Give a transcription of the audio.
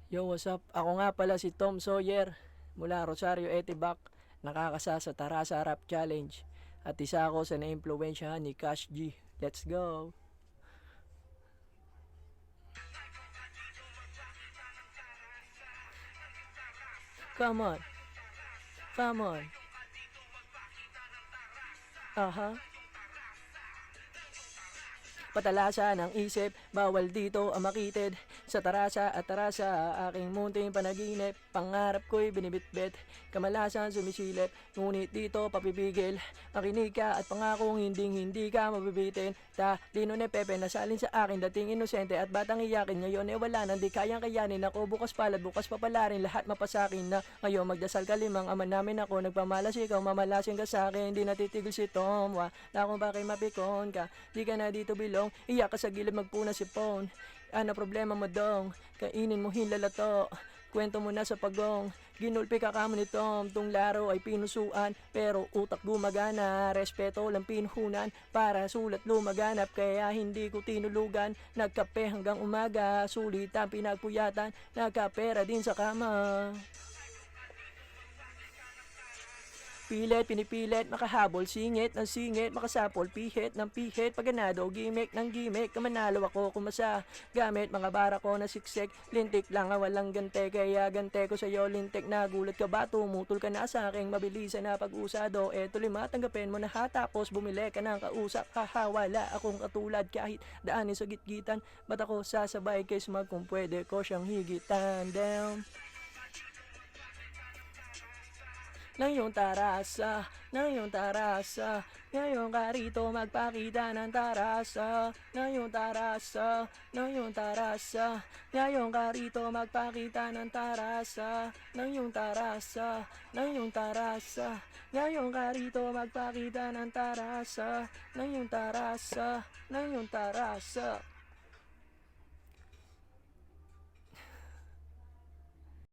Yo, what's up? Ako nga pala si Tom Sawyer mula Rosario Etibac, nakakasa sa Tarasa Rap Challenge at isa ako sa naimpluwensyahan ni Cash G. Let's go! Come on, come on, aha. Patalasan ang isip, bawal dito ang makitid. Sa tarasa at tarasa, aking munting panaginip. Pangarap ko'y binibitbit, kamalasan sumisilip. Ngunit dito papipigil, makinig ka at pangakong hindi ka mabibitin. Talino ni Pepe nasalin sa akin, dating inosente at batang iyakin. Ngayon wala nang di kayang kayanin ako. Bukas palad, bukas papalarin, lahat mapasakin na. Ngayon magdasal ka limang ama namin ako. Nagpamalas ikaw, mamalasin ka sa akin. Di natitigil si Tom, wala kung bakit mapikon ka. Di ka na dito bilong, iyak ka sa gilid magpuna si phone. Ano problema mo dong? Kainin mo hilalato. Kwento mo na sa pagong. Ginulpi ka kamo ni Tom. Tung laro ay pinusuan, pero utak gumagana. Respeto lang pinuhunan, para sulat lumaganap. Kaya hindi ko tinulugan. Nagkape hanggang umaga. Sulit ang pinagpuyatan. Nagkapera din sa kama. Pilit, pinipilit, makahabol, singit ng singit, makasapol, pihit ng pihit, paganado, gimmick ng gimmick, kamanalo ako kumasa, gamit mga bara ko na siksik, lintik lang walang gante, kaya gante ko sa'yo lintik, nagulat ka ba, tumutol ka na sa aking mabilisan na pag-usado, eto lima, tanggapin mo na ha, tapos bumili ka ng kausap, haha, wala akong katulad kahit daanin sa gitgitan, ba't ako sasabay kay smag kung pwede ko siyang higitan, damn. Ng iyong tarasa, ng iyong tarasa. Ngayon ka rito magpakita ng tarasa, ng iyong tarasa, ng iyong tarasa. Ngayon ka rito magpakita ng tarasa, ng iyong tarasa, ng iyong tarasa. Ngayon ka rito magpakita ng tarasa, ng iyong tarasa, ng iyong tarasa.